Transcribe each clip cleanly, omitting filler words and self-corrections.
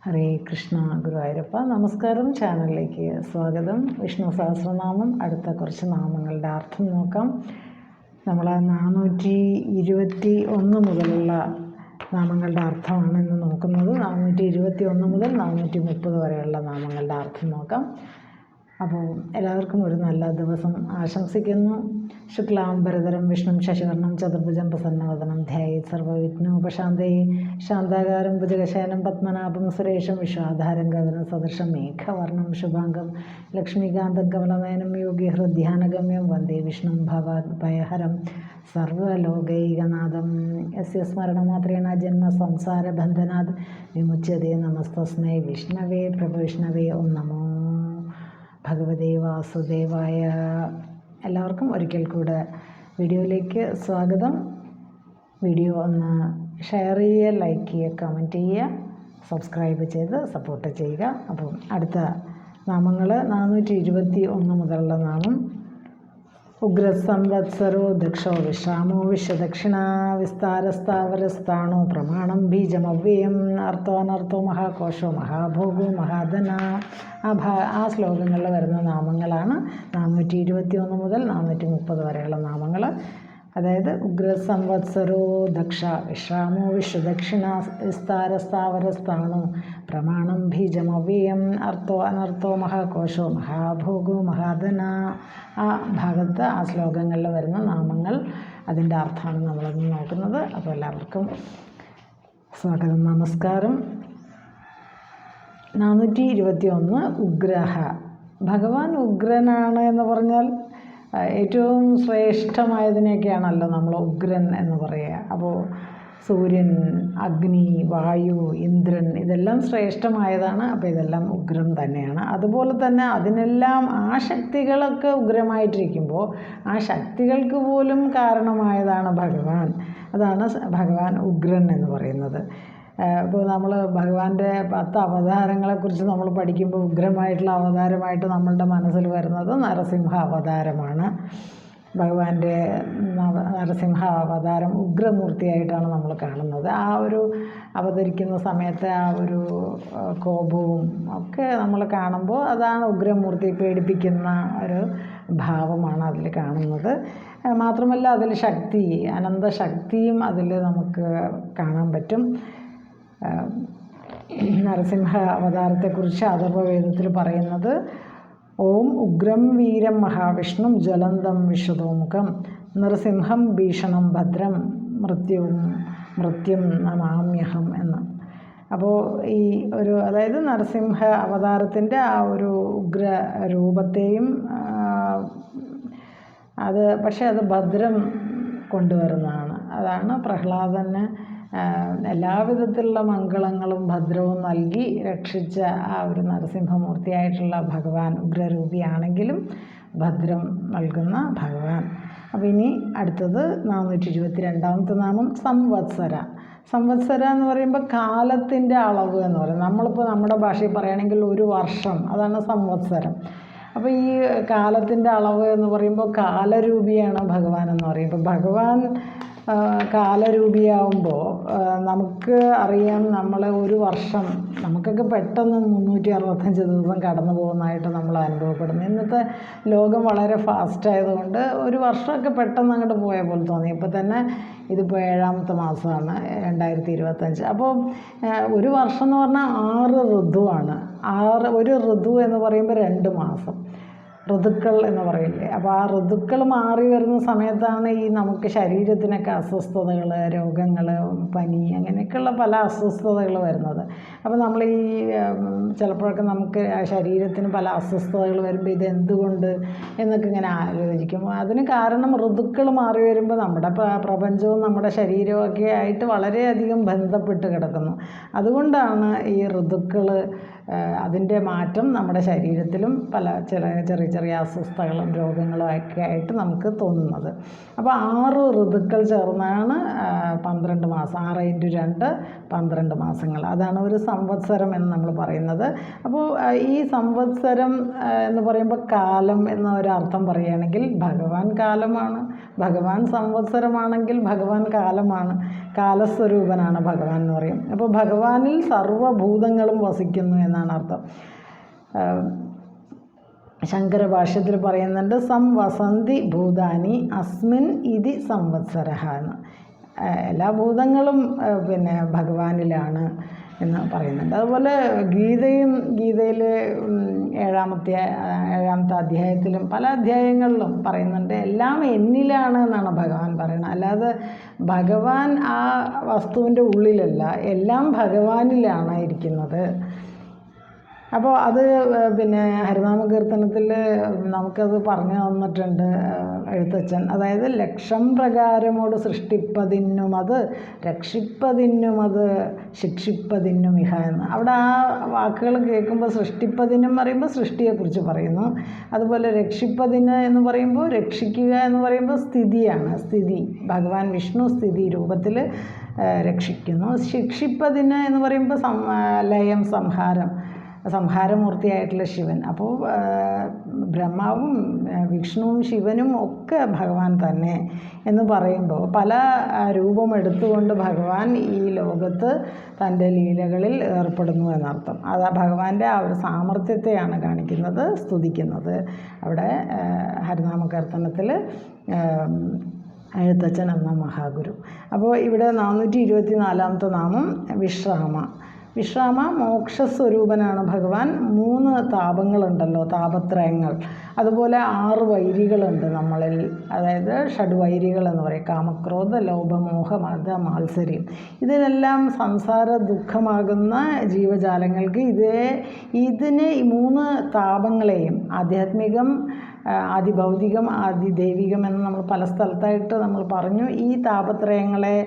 ഹരേ കൃഷ്ണ. ഗുരുവായൂരപ്പ. നമസ്കാരം. ചാനലിലേക്ക് സ്വാഗതം. വിഷ്ണു സഹസ്രനാമം, അടുത്ത കുറച്ച് നാമങ്ങളുടെ അർത്ഥം നോക്കാം. നമ്മൾ 421 മുതലുള്ള നാമങ്ങളുടെ അർത്ഥമാണ് ഇന്ന് നോക്കുന്നത്. 421 മുതൽ 430 വരെയുള്ള നാമങ്ങളുടെ അർത്ഥം നോക്കാം. അപ്പോൾ എല്ലാവർക്കും ഒരു നല്ല ദിവസം ആശംസിക്കുന്നു. ശുക്ലാംബരധരം വിഷ്ണു ശശിവർണം ചതുർഭുജം പ്രസന്നവദനം ധ്യായേത് സർവവിഘ്നോപശാന്തയേ ശാന്താകാരം ഭുജഗശയനം പത്മനാഭം സുരേഷം വിശ്വാധാരം ഗഗനം സദൃശം മേഘവർണം ശുഭാംഗം ലക്ഷ്മീകാന്തം കമലനയനം യോഗി ഹൃദ്ധ്യാനഗമ്യം വന്ദേ വിഷ്ണു ഭവഭയഹരം സർവലോകൈകനാഥം യസ്യ സ്മരണമാത്രേണ ജന്മ സംസാരബന്ധനാത് വിമുച്യതേ. നമസ്തസ്മൈ വിഷ്ണവേ പ്രഭവിഷ്ണവേ. ഓം നമോ ഭഗവതേ വാസുദേവായ. എല്ലാവർക്കും ഒരിക്കൽ കൂടെ വീഡിയോയിലേക്ക് സ്വാഗതം. വീഡിയോ ഒന്ന് ഷെയർ ചെയ്യുക, ലൈക്ക് ചെയ്യുക, കമൻറ്റ് ചെയ്യുക, സബ്സ്ക്രൈബ് ചെയ്ത് സപ്പോർട്ട് ചെയ്യുക. അപ്പം അടുത്ത നാമങ്ങൾ 421 മുതലുള്ള നാമം: ഉഗ്രസംവത്സരോ ദക്ഷോ വിശ്രാമോ വിശ്വദക്ഷിണ വിസ്താരസ്ഥാവരസ്ഥാണോ പ്രമാണം ബീജമവ്യയം അർത്ഥോ അനർത്ഥോ മഹാകോശോ മഹാഭോഗോ മഹാധന. ആ ശ്ലോകങ്ങളിൽ വരുന്ന നാമങ്ങളാണ് 421 മുതൽ 430 വരെയുള്ള നാമങ്ങൾ. അതായത് ഉഗ്രസംവത്സരോ ദക്ഷ വിശ്രാമോ വിശ്വദക്ഷിണ വിസ്താരസ്ഥാവരസ്ഥാണോ പ്രമാണം ബീജമവ്യയം അർത്ഥോ അനർത്ഥോ മഹാകോശോ മഹാഭോഗോ മഹാധന. ആ ഭാഗത്ത് ആ ശ്ലോകങ്ങളിൽ വരുന്ന നാമങ്ങൾ, അതിൻ്റെ അർത്ഥമാണ് നമ്മളൊന്ന് നോക്കുന്നത്. അപ്പോൾ എല്ലാവർക്കും സ്വാഗതം, നമസ്കാരം. 421 ഉഗ്രഹ. ഭഗവാൻ ഉഗ്രനാണ് എന്ന് പറഞ്ഞാൽ ഏറ്റവും ശ്രേഷ്ഠമായതിനെയൊക്കെയാണല്ലോ നമ്മൾ ഉഗ്രൻ എന്ന് പറയുക. അപ്പോൾ സൂര്യൻ, അഗ്നി, വായു, ഇന്ദ്രൻ ഇതെല്ലാം ശ്രേഷ്ഠമായതാണ്. അപ്പോൾ ഇതെല്ലാം ഉഗ്രം തന്നെയാണ്. അതുപോലെ തന്നെ അതിനെല്ലാം ആ ശക്തികളൊക്കെ ഉഗ്രമായിട്ടിരിക്കുമ്പോൾ ആ ശക്തികൾക്ക് പോലും കാരണമായതാണ് ഭഗവാൻ. അതാണ് ഭഗവാൻ ഉഗ്രൻ എന്ന് പറയുന്നത്. ഇപ്പോൾ നമ്മൾ ഭഗവാന്റെ 10 അവതാരങ്ങളെക്കുറിച്ച് നമ്മൾ പഠിക്കുമ്പോൾ ഉഗ്രമായിട്ടുള്ള അവതാരമായിട്ട് നമ്മളുടെ മനസ്സിൽ വരുന്നത് നരസിംഹ അവതാരമാണ്. ഭഗവാന്റെ നരസിംഹ അവതാരം ഉഗ്രമൂർത്തിയായിട്ടാണ് നമ്മൾ കാണുന്നത്. ആ ഒരു അവതരിക്കുന്ന സമയത്ത് ആ ഒരു കോപവും ഒക്കെ നമ്മൾ കാണുമ്പോൾ അതാണ് ഉഗ്രമൂർത്തി, പേടിപ്പിക്കുന്ന ഒരു ഭാവമാണ് അതിൽ കാണുന്നത്. മാത്രമല്ല അതിൽ ശക്തി, അനന്തശക്തിയും അതിൽ നമുക്ക് കാണാൻ പറ്റും. നരസിംഹ അവതാരത്തെക്കുറിച്ച് അഥർവവേദത്തിൽ പറയുന്നത്: ഓം ഉഗ്രം വീരം മഹാവിഷ്ണു ജ്വലന്തം വിശ്വതോമുഖം നൃസിംഹം ഭീഷണം ഭദ്രം മൃത്യും നമാമ്യഹം എന്ന്. അപ്പോൾ ഈ ഒരു, അതായത് നരസിംഹ അവതാരത്തിൻ്റെ ആ ഒരു ഉഗ്ര രൂപത്തെയും പക്ഷേ അത് ഭദ്രം കൊണ്ടുവരുന്നതാണ്. അതാണ് പ്രഹ്ലാദന് എല്ലാവിധത്തിലുള്ള മംഗളങ്ങളും ഭദ്രവും നൽകി രക്ഷിച്ച ആ ഒരു നരസിംഹമൂർത്തിയായിട്ടുള്ള ഭഗവാൻ ഉഗ്രരൂപിയാണെങ്കിലും ഭദ്രം നൽകുന്ന ഭഗവാൻ. അപ്പോൾ ഇനി അടുത്തത് 422 നാമം സംവത്സര. സംവത്സര എന്ന് പറയുമ്പോൾ കാലത്തിൻ്റെ അളവ് എന്ന് പറയും. നമ്മളിപ്പോൾ നമ്മുടെ ഭാഷയിൽ പറയുകയാണെങ്കിൽ ഒരു വർഷം, അതാണ് സംവത്സരം. അപ്പോൾ ഈ കാലത്തിൻ്റെ അളവ് എന്ന് പറയുമ്പോൾ കാലരൂപിയാണ് ഭഗവാൻ എന്ന് പറയുമ്പോൾ, ഭഗവാൻ കാലരൂപിയാവുമ്പോൾ നമുക്ക് അറിയാം, നമ്മൾ ഒരു വർഷം നമുക്കൊക്കെ പെട്ടെന്ന് 365 ദിവസം കടന്നു പോകുന്നതായിട്ട് നമ്മൾ അനുഭവപ്പെടുന്നു. ഇന്നത്തെ ലോകം വളരെ ഫാസ്റ്റ് ആയതുകൊണ്ട് ഒരു വർഷമൊക്കെ പെട്ടെന്ന് അങ്ങോട്ട് പോയ പോലെ തോന്നി. ഇപ്പോൾ തന്നെ ഇതിപ്പോൾ 7ാമത്തെ മാസമാണ് 2025. അപ്പോൾ ഒരു വർഷം എന്ന് പറഞ്ഞാൽ 6 ഋതുവാണ്. ഒരു ഋതു എന്ന് പറയുമ്പോൾ 2 മാസം, ഋതുക്കൾ എന്ന് പറയില്ലേ. അപ്പോൾ ആ ഋതുക്കൾ മാറി വരുന്ന സമയത്താണ് ഈ നമുക്ക് ശരീരത്തിനൊക്കെ അസ്വസ്ഥതകൾ, രോഗങ്ങൾ, പനി, അങ്ങനെയൊക്കെയുള്ള പല അസ്വസ്ഥതകൾ വരുന്നത്. അപ്പോൾ നമ്മൾ ഈ ചിലപ്പോഴൊക്കെ നമുക്ക് ശരീരത്തിന് പല അസ്വസ്ഥതകൾ വരുമ്പോൾ ഇതെന്തുകൊണ്ട് എന്നൊക്കെ ഇങ്ങനെ ആലോചിക്കും. അതിന് കാരണം ഋതുക്കൾ മാറി വരുമ്പോൾ നമ്മുടെ പ്രപഞ്ചവും നമ്മുടെ ശരീരവും ഒക്കെ ആയിട്ട് വളരെയധികം ബന്ധപ്പെട്ട് കിടക്കുന്നു. അതുകൊണ്ടാണ് ഈ ഋതുക്കൾ, അതിൻ്റെ മാറ്റം നമ്മുടെ ശരീരത്തിലും പല ചെറിയ ചെറിയ അസ്വസ്ഥതകളും രോഗങ്ങളും ഒക്കെ ആയിട്ട് നമുക്ക് തോന്നുന്നത്. അപ്പോൾ 6 ഋതുക്കൾ ചേർന്നാണ് 12 മാസം. 6 × 2 12 മാസങ്ങൾ. അതാണ് ഒരു സംവത്സരം എന്ന് നമ്മൾ പറയുന്നത്. അപ്പോൾ ഈ സംവത്സരം എന്ന് പറയുമ്പോൾ കാലം എന്ന ഒരർത്ഥം പറയുകയാണെങ്കിൽ ഭഗവാൻ കാലമാണ്, ഭഗവാൻ സംവത്സരമാണെങ്കിൽ ഭഗവാൻ കാലമാണ്, കാലസ്വരൂപനാണ് ഭഗവാൻ എന്ന് പറയും. അപ്പോൾ ഭഗവാനിൽ സർവ്വഭൂതങ്ങളും വസിക്കുന്നു എന്നാണ് അർത്ഥം. ശങ്കരഭാഷ്യത്തിൽ പറയുന്നുണ്ട് സംവസന്തി ഭൂതാനി അസ്മിൻ ഇതി സംവത്സരഃ എന്ന്. എല്ലാ ഭൂതങ്ങളും ഭഗവാനിലാണ് എന്ന് പറയുന്നുണ്ട്. അതുപോലെ ഗീതയിൽ ഏഴാമത്തെ അധ്യായത്തിലും പല അധ്യായങ്ങളിലും പറയുന്നുണ്ട് എല്ലാം എന്നിലാണ് എന്നാണ് ഭഗവാൻ പറയുന്നത്. അല്ലാതെ ഭഗവാൻ ആ വസ്തുവിൻ്റെ ഉള്ളിലല്ല, എല്ലാം ഭഗവാനിലാണ് ഇരിക്കുന്നത്. അപ്പോൾ അത് ഹരിനാമ കീർത്തനത്തിൽ നമുക്കത് പറഞ്ഞു തന്നിട്ടുണ്ട് എഴുത്തച്ഛൻ. അതായത് ലക്ഷം പ്രകാരമോട് സൃഷ്ടിപ്പതിനും അത് രക്ഷിപ്പതിനും അത് ശിക്ഷിപ്പതിനും ഇഹ എന്ന്. അവിടെ ആ വാക്കുകൾ കേൾക്കുമ്പോൾ സൃഷ്ടിപ്പതിനും പറയുമ്പോൾ സൃഷ്ടിയെക്കുറിച്ച് പറയുന്നു. അതുപോലെ രക്ഷിപ്പതിന് എന്ന് പറയുമ്പോൾ രക്ഷിക്കുക എന്ന് പറയുമ്പോൾ സ്ഥിതിയാണ്. സ്ഥിതി ഭഗവാൻ വിഷ്ണു സ്ഥിതി രൂപത്തിൽ രക്ഷിക്കുന്നു. ശിക്ഷിപ്പതിന് എന്ന് പറയുമ്പോൾ ലയം സംഹാരമൂർത്തിയായിട്ടുള്ള ശിവൻ. അപ്പോൾ ബ്രഹ്മാവും വിഷ്ണുവും ശിവനും ഒക്കെ ഭഗവാൻ തന്നെ എന്ന് പറയുമ്പോൾ പല രൂപമെടുത്തുകൊണ്ട് ഭഗവാൻ ഈ ലോകത്ത് തൻ്റെ ലീലകളിൽ ഏർപ്പെടുന്നു എന്നർത്ഥം. അത് ഭഗവാന്റെ ആ ഒരു സാമർത്ഥ്യത്തെയാണ് കാണിക്കുന്നത്, സ്തുതിക്കുന്നത് അവിടെ ഹരിനാമ കീർത്തനത്തിൽ എഴുത്തച്ഛൻ എന്ന മഹാഗുരു. അപ്പോൾ ഇവിടെ 424 നാമം വിശ്രാമ മോക്ഷസ്വരൂപനാണ് ഭഗവാൻ. 3 താപങ്ങളുണ്ടല്ലോ, താപത്രയങ്ങൾ. അതുപോലെ 6 വൈരികളുണ്ട് നമ്മളിൽ, അതായത് ഷഡ്വൈരികൾ എന്ന് പറയും. കാമക്രോധ ലോഭമോഹ മത മാത്സര്യം. ഇതിനെല്ലാം സംസാര ദുഃഖമാകുന്ന ജീവജാലങ്ങൾക്ക് ഇതിനെ ഈ 3 താപങ്ങളെയും ആധ്യാത്മികം, ആദിഭൗതികം, ആദിദൈവികം എന്ന് നമ്മൾ പല സ്ഥലത്തായിട്ട് നമ്മൾ പറഞ്ഞു. ഈ താപത്രയങ്ങളെ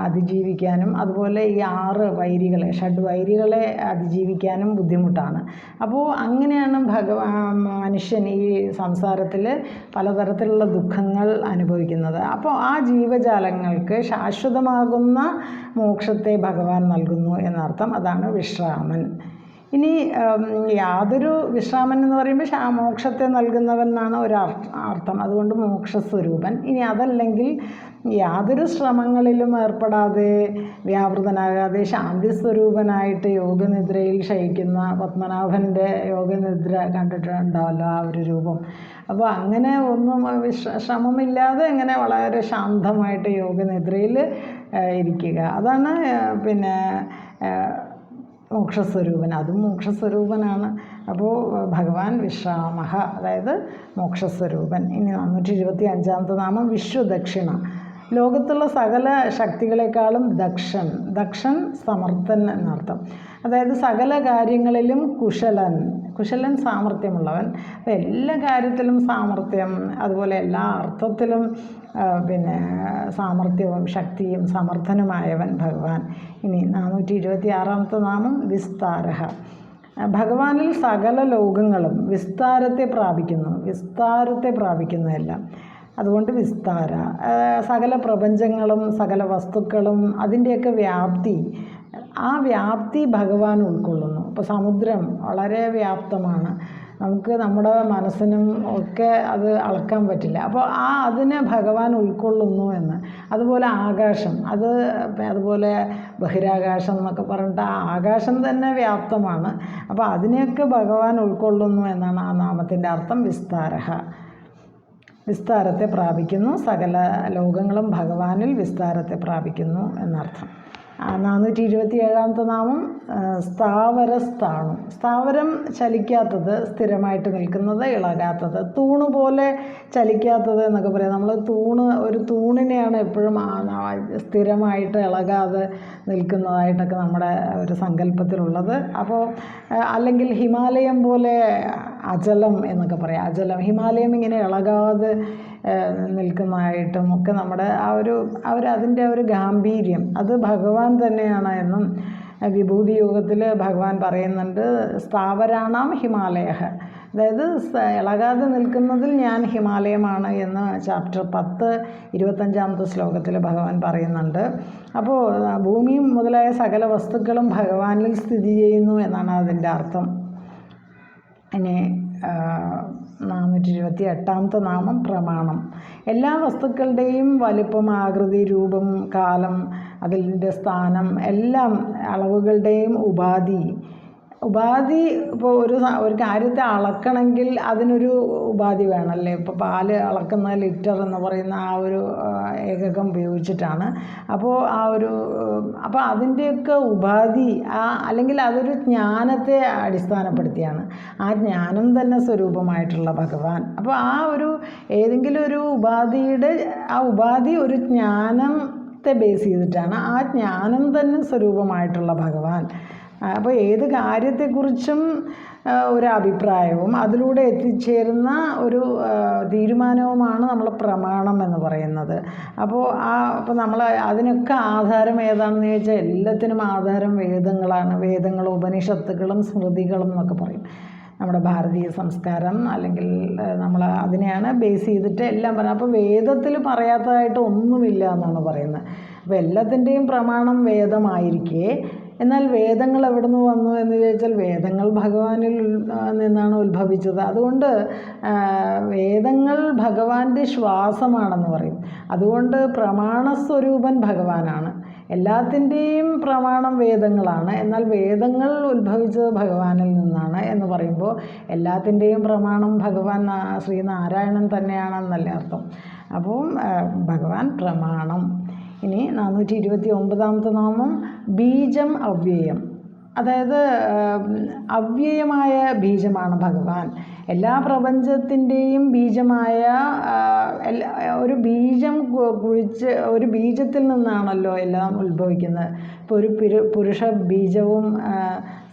അതിജീവിക്കാനും അതുപോലെ ഈ 6 വൈരികളെ, ഷഡ്വൈരികളെ അതിജീവിക്കാനും ബുദ്ധിമുട്ടാണ്. അപ്പോൾ അങ്ങനെയാണ് മനുഷ്യൻ ഈ സംസാരത്തിൽ പലതരത്തിലുള്ള ദുഃഖങ്ങൾ അനുഭവിക്കുന്നത്. അപ്പോൾ ആ ജീവജാലങ്ങൾക്ക് ശാശ്വതമാകുന്ന മോക്ഷത്തെ ഭഗവാൻ നൽകുന്നു എന്നർത്ഥം. അതാണ് വിശ്രാമൻ. ഇനി യാതൊരു വിശ്രാമൻ എന്ന് പറയുമ്പോൾ മോക്ഷത്തെ നൽകുന്നവൻ എന്നാണ് ഒരർത്ഥം. അതുകൊണ്ട് മോക്ഷസ്വരൂപൻ. ഇനി അതല്ലെങ്കിൽ യാതൊരു ശ്രമങ്ങളിലും ഏർപ്പെടാതെ വ്യാപൃതനാകാതെ ശാന്തിസ്വരൂപനായിട്ട് യോഗനിദ്രയിൽ ശയിക്കുന്ന പത്മനാഭൻ്റെ യോഗനിദ്ര കണ്ടിട്ടുണ്ടാവല്ലോ, ആ ഒരു രൂപം. അപ്പോൾ അങ്ങനെ ഒന്നും ശ്രമമില്ലാതെ ഇങ്ങനെ വളരെ ശാന്തമായിട്ട് യോഗനിദ്രയിൽ ഇരിക്കുക, അതാണ് മോക്ഷസ്വരൂപൻ. അതും മോക്ഷസ്വരൂപനാണ്. അപ്പോൾ ഭഗവാൻ വിശ്രാമഃ, അതായത് മോക്ഷസ്വരൂപൻ. ഇനി 425 നാമം വിശ്വദക്ഷിണ. ലോകത്തുള്ള സകല ശക്തികളെക്കാളും ദക്ഷൻ സമർത്ഥൻ എന്നർത്ഥം. അതായത് സകല കാര്യങ്ങളിലും കുശലൻ സാമർഥ്യമുള്ളവൻ. അപ്പോൾ എല്ലാ കാര്യത്തിലും സാമർഥ്യം, അതുപോലെ എല്ലാ അർത്ഥത്തിലും സാമർഥ്യവും ശക്തിയും സമർത്ഥനുമായവൻ ഭഗവാൻ. ഇനി 426 നാമം വിസ്താരഃ. ഭഗവാനിൽ സകല ലോകങ്ങളും വിസ്താരത്തെ പ്രാപിക്കുന്നതെല്ലാം. അതുകൊണ്ട് വിസ്താര, സകല പ്രപഞ്ചങ്ങളും സകല വസ്തുക്കളും അതിൻ്റെയൊക്കെ വ്യാപ്തി, ആ വ്യാപ്തി ഭഗവാൻ ഉൾക്കൊള്ളുന്നു. ഇപ്പോൾ സമുദ്രം വളരെ വ്യാപ്തമാണ്, നമുക്ക് നമ്മുടെ മനസ്സിനും ഒക്കെ അത് അളക്കാൻ പറ്റില്ല. അപ്പോൾ അതിനെ ഭഗവാൻ ഉൾക്കൊള്ളുന്നു എന്ന്. അതുപോലെ ആകാശം, അതുപോലെ ബഹിരാകാശം എന്നൊക്കെ പറഞ്ഞിട്ട് ആ ആകാശം തന്നെ വ്യാപ്തമാണ്. അപ്പോൾ അതിനെയൊക്കെ ഭഗവാൻ ഉൾക്കൊള്ളുന്നു എന്നാണ് ആ നാമത്തിൻ്റെ അർത്ഥം. വിസ്താരത്തെ പ്രാപിക്കുന്നു. സകല ലോകങ്ങളും ഭഗവാനിൽ വിസ്താരത്തെ പ്രാപിക്കുന്നു എന്നർത്ഥം. 427 നാമം സ്ഥാവരസ്ഥാണു. സ്ഥാവരം ചലിക്കാത്തത്, സ്ഥിരമായിട്ട് നിൽക്കുന്നത്, ഇളകാത്തത്, തൂണ് പോലെ ചലിക്കാത്തത് എന്നൊക്കെ പറയാം. നമ്മൾ ഒരു തൂണിനെയാണ് എപ്പോഴും സ്ഥിരമായിട്ട് ഇളകാതെ നിൽക്കുന്നതായിട്ടൊക്കെ നമ്മുടെ ഒരു സങ്കല്പത്തിലുള്ളത്. അപ്പോൾ അല്ലെങ്കിൽ ഹിമാലയം പോലെ അചലം എന്നൊക്കെ പറയാം. അചലം, ഹിമാലയം ഇങ്ങനെ ഇളകാതെ നിൽക്കുന്നതായിട്ടും ഒക്കെ നമ്മുടെ അതിൻ്റെ ഒരു ഗാംഭീര്യം അത് ഭഗവാൻ തന്നെയാണ് എന്നും വിഭൂതി യോഗത്തിൽ ഭഗവാൻ പറയുന്നുണ്ട്. സ്ഥാവരാണാം ഹിമാലയ, അതായത് ഇളകാതെ നിൽക്കുന്നതിൽ ഞാൻ ഹിമാലയമാണ് എന്ന് ചാപ്റ്റർ 10 25 ശ്ലോകത്തിൽ ഭഗവാൻ പറയുന്നുണ്ട്. അപ്പോൾ ഭൂമിയും മുതലായ സകല വസ്തുക്കളും ഭഗവാനിൽ സ്ഥിതി ചെയ്യുന്നു എന്നാണ് അതിൻ്റെ അർത്ഥം. ഇനി 428ാമത്തെ നാമം പ്രമാണം. എല്ലാ വസ്തുക്കളുടെയും വലിപ്പം, ആകൃതി, രൂപം, കാലം, അതിൻ്റെ സ്ഥാനം, എല്ലാം അളവുകളുടെയും ഉപാധി. ഇപ്പോൾ ഒരു കാര്യത്തെ അളക്കണമെങ്കിൽ അതിനൊരു ഉപാധി വേണമല്ലേ. ഇപ്പോൾ പാല് അളക്കുന്ന ലിറ്റർ എന്ന് പറയുന്ന ആ ഒരു ഏകകം ഉപയോഗിച്ചിട്ടാണ്. അപ്പോൾ അതിൻ്റെയൊക്കെ ഉപാധി അല്ലെങ്കിൽ അതൊരു ജ്ഞാനത്തെ അടിസ്ഥാനപ്പെടുത്തിയാണ്. ആ ജ്ഞാനം തന്നെ സ്വരൂപമായിട്ടുള്ള ഭഗവാൻ. അപ്പോൾ ഏതെങ്കിലും ഒരു ഉപാധി ഒരു ജ്ഞാനത്തെ ബേസ് ചെയ്തിട്ടാണ്. ആ ജ്ഞാനം തന്നെ സ്വരൂപമായിട്ടുള്ള ഭഗവാൻ. അപ്പോൾ ഏത് കാര്യത്തെക്കുറിച്ചും ഒരു അഭിപ്രായവും അതിലൂടെ എത്തിച്ചേരുന്ന ഒരു തീരുമാനവുമാണ് നമ്മൾ പ്രമാണം എന്ന് പറയുന്നത്. അപ്പോൾ നമ്മൾ അതിനൊക്കെ ആധാരം ഏതാണെന്ന് ചോദിച്ചാൽ എല്ലാത്തിനും ആധാരം വേദങ്ങളാണ്. വേദങ്ങളും ഉപനിഷത്തുകളും സ്മൃതികളും എന്നൊക്കെ പറയും. നമ്മുടെ ഭാരതീയ സംസ്കാരം അല്ലെങ്കിൽ നമ്മൾ അതിനെയാണ് ബേസ് ചെയ്തിട്ട് എല്ലാം പറയുന്നത്. അപ്പോൾ വേദത്തിൽ പറയാത്തതായിട്ട് ഒന്നുമില്ല എന്നാണ് പറയുന്നത്. അപ്പോൾ എല്ലാത്തിൻ്റെയും പ്രമാണം വേദമായിരിക്കെ, എന്നാൽ വേദങ്ങൾ എവിടെ നിന്ന് വന്നു എന്ന് ചോദിച്ചാൽ വേദങ്ങൾ ഭഗവാനിൽ നിന്നാണ് ഉത്ഭവിച്ചത്. അതുകൊണ്ട് വേദങ്ങൾ ഭഗവാന്റെ ശ്വാസമാണെന്ന് പറയും. അതുകൊണ്ട് പ്രമാണസ്വരൂപൻ ഭഗവാനാണ്. എല്ലാത്തിൻ്റെയും പ്രമാണം വേദങ്ങളാണ്. എന്നാൽ വേദങ്ങൾ ഉത്ഭവിച്ചത് ഭഗവാനിൽ നിന്നാണ് എന്ന് പറയുമ്പോൾ എല്ലാത്തിൻ്റെയും പ്രമാണം ഭഗവാൻ ശ്രീനാരായണൻ തന്നെയാണെന്നല്ലേ അർത്ഥം. അപ്പോൾ ഭഗവാൻ പ്രമാണം. ഇനി 429ാമത്തെ നാമം ബീജം അവ്യയം. അതായത് അവ്യയമായ ബീജമാണ് ഭഗവാൻ. എല്ലാ പ്രപഞ്ചത്തിൻ്റെയും ബീജമായ ഒരു ബീജം കുഴിച്ച് ഒരു ബീജത്തിൽ നിന്നാണല്ലോ എല്ലാം ഉത്ഭവിക്കുന്നത്. ഇപ്പോൾ ഒരു പുരുഷ ബീജവും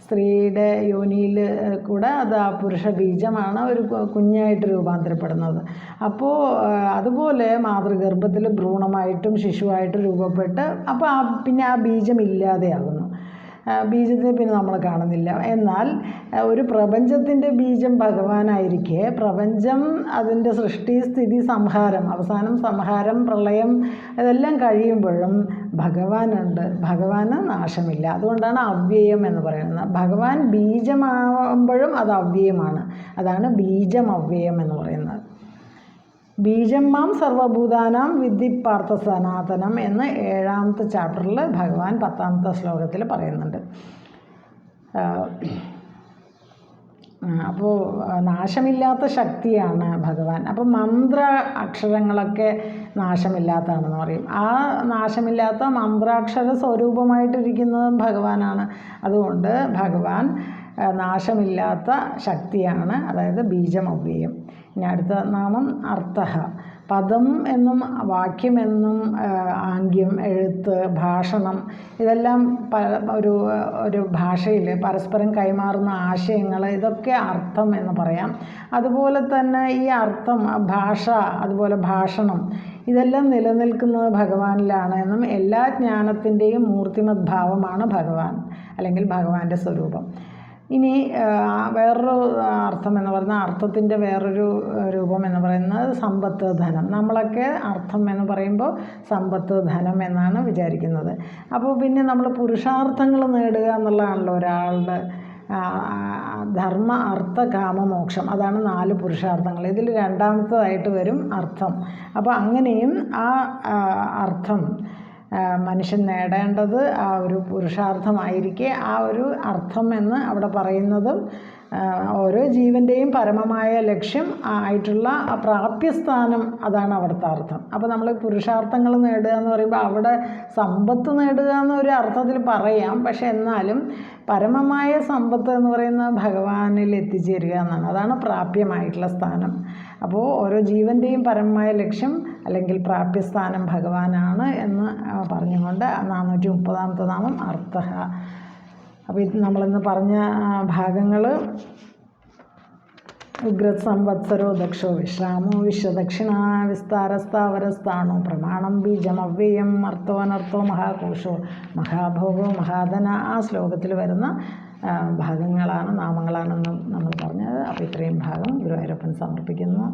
സ്ത്രീയുടെ യോനിയിൽ കൂടെ അത് ആ പുരുഷ ബീജമാണ് ഒരു കുഞ്ഞായിട്ട് രൂപാന്തരപ്പെടുന്നത്. അപ്പോൾ അതുപോലെ മാതൃഗർഭത്തിൽ ഭ്രൂണമായിട്ടും ശിശുവായിട്ടും രൂപപ്പെട്ട് അപ്പോൾ പിന്നെ ആ ബീജം ഇല്ലാതെയാകുന്നു. ബീജത്തെ പിന്നെ നമ്മൾ കാണുന്നില്ല. എന്നാൽ ഒരു പ്രപഞ്ചത്തിൻ്റെ ബീജം ഭഗവാനായിരിക്കെ പ്രപഞ്ചം അതിൻ്റെ സൃഷ്ടി, സ്ഥിതി, സംഹാരം, അവസാനം സംഹാരം, പ്രളയം ഇതെല്ലാം കഴിയുമ്പോഴും ഭഗവാനുണ്ട്. ഭഗവാന് നാശമില്ല. അതുകൊണ്ടാണ് അവ്യയം എന്ന് പറയുന്നത്. ഭഗവാൻ ബീജമാകുമ്പോഴും അത് അവ്യയമാണ്. അതാണ് ബീജം അവ്യയം എന്ന് പറയുന്നത്. ബീജം മാം സർവഭൂതാനാം വിദ്ധി പാർത്ഥ സനാതനം എന്ന് 7ാമത്തെ ചാപ്റ്ററിൽ ഭഗവാൻ 10ാമത്തെ ശ്ലോകത്തിൽ പറയുന്നുണ്ട്. അപ്പോൾ നാശമില്ലാത്ത ശക്തിയാണ് ഭഗവാൻ. അപ്പോൾ മന്ത്ര അക്ഷരങ്ങളൊക്കെ നാശമില്ലാത്തതാണെന്ന് പറയും. ആ നാശമില്ലാത്ത മന്ത്രാക്ഷര സ്വരൂപമായിട്ടിരിക്കുന്നതും ഭഗവാനാണ്. അതുകൊണ്ട് ഭഗവാൻ നാശമില്ലാത്ത ശക്തിയാണ്. അതായത് ബീജം അവ്യയം. ഇനി അടുത്ത നാമം അർത്ഥഃ. പദം എന്നും വാക്യമെന്നും ആംഗ്യം, എഴുത്ത്, ഭാഷണം ഇതെല്ലാം ഒരു ഭാഷയിൽ പരസ്പരം കൈമാറുന്ന ആശയങ്ങൾ, ഇതൊക്കെ അർത്ഥം എന്ന് പറയാം. അതുപോലെ തന്നെ ഈ അർത്ഥം, ഭാഷ, അതുപോലെ ഭാഷണം ഇതെല്ലാം നിലനിൽക്കുന്നത് ഭഗവാനിലാണ് എന്നും എല്ലാ ജ്ഞാനത്തിൻ്റെയും മൂർത്തിമത് ഭാവമാണ് ഭഗവാൻ അല്ലെങ്കിൽ ഭഗവാന്റെ സ്വരൂപം. ഇനി വേറൊരു അർത്ഥം എന്ന് പറയുന്നത്, അർത്ഥത്തിൻ്റെ വേറൊരു രൂപം എന്ന് പറയുന്നത് സമ്പത്ത്, ധനം. നമ്മളൊക്കെ അർത്ഥം എന്ന് പറയുമ്പോൾ സമ്പത്ത്, ധനം എന്നാണ് വിചാരിക്കുന്നത്. അപ്പോൾ പിന്നെ നമ്മൾ പുരുഷാർത്ഥങ്ങൾ നേടുക എന്നുള്ളതാണല്ലോ ഒരാളുടെ ധർമ്മ, അർത്ഥ, കാമ, മോക്ഷം. അതാണ് 4 പുരുഷാർത്ഥങ്ങൾ. ഇതിൽ 2ാമത്തേതായിട്ട് വരും അർത്ഥം. അപ്പോൾ അങ്ങനെയും ആ അർത്ഥം മനുഷ്യൻ നേടേണ്ടത് ആ ഒരു പുരുഷാർത്ഥമായിരിക്കെ ആ ഒരു അർത്ഥം എന്ന് അവിടെ പറയുന്നതും ഓരോ ജീവൻ്റെയും പരമമായ ലക്ഷ്യം ആയിട്ടുള്ള ആ പ്രാപ്യസ്ഥാനം, അതാണ് അവിടുത്തെ അർത്ഥം. അപ്പോൾ നമ്മൾ പുരുഷാർത്ഥങ്ങൾ നേടുക എന്ന് പറയുമ്പോൾ അവിടെ സമ്പത്ത് നേടുക എന്നൊരു അർത്ഥത്തിൽ പറയാം. പക്ഷെ എന്നാലും പരമമായ സമ്പത്ത് എന്ന് പറയുന്നത് ഭഗവാനിൽ എത്തിച്ചേരുക എന്നാണ്. അതാണ് പ്രാപ്യമായിട്ടുള്ള സ്ഥാനം. അപ്പോൾ ഓരോ ജീവൻ്റെയും പരമമായ ലക്ഷ്യം അല്ലെങ്കിൽ പ്രാപ്യസ്ഥാനം ഭഗവാനാണ് എന്ന് പറഞ്ഞുകൊണ്ട് 430ാമത്തെ നാമം അർത്ഥഃ. അപ്പോൾ ഇത് നമ്മളിന്ന് പറഞ്ഞ ഭാഗങ്ങൾ ഉഗ്രത് സംവത്സരോ ദക്ഷോ വിശ്രാമോ വിശ്വദക്ഷിണ വിസ്താരസ്ഥാവരസ്ഥാണോ പ്രമാണം ബീജം അവ്യയം അർത്ഥോ അനർത്ഥോ മഹാകോശോ മഹാഭോഗോ മഹാധന. ആ ശ്ലോകത്തിൽ വരുന്ന ഭാഗങ്ങളാണ്, നാമങ്ങളാണെന്ന് നമ്മൾ പറഞ്ഞത്. അപ്പോൾ ഇത്രയും ഭാഗം ഗുരുവായൂരപ്പൻ സമർപ്പിക്കുന്നു.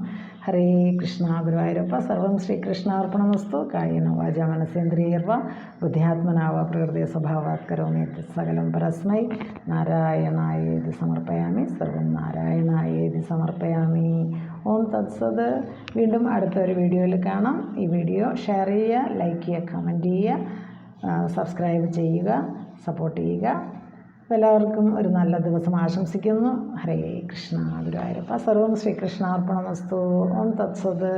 ഹരേ കൃഷ്ണ. ഗുരുവായൂരപ്പ സർവം ശ്രീകൃഷ്ണാർപ്പണമസ്തു. കായേന വാചാ മനസേന്ദ്രിയർവ ബുദ്ധ്യാത്മനാവ പ്രകൃതി സ്വഭാവാത് കരോമി സകലം പരസ്മൈ നാരായണായേതി സമർപ്പയാമി. സർവം നാരായണായേതി സമർപ്പയാമി. ഓം തത്സത്. വീണ്ടും അടുത്തൊരു വീഡിയോയിൽ കാണാം. ഈ വീഡിയോ ഷെയർ ചെയ്യുക, ലൈക്ക് ചെയ്യുക, കമൻറ്റ് ചെയ്യുക, സബ്സ്ക്രൈബ് ചെയ്യുക, സപ്പോർട്ട് ചെയ്യുക. എല്ലാവർക്കും ഒരു നല്ല ദിവസം ആശംസിക്കുന്നു. ഹരേ കൃഷ്ണ ഗുരുവായൂരപ്പ. സർവം ശ്രീകൃഷ്ണാർപ്പണമസ്തു. ഓം തത്സത്.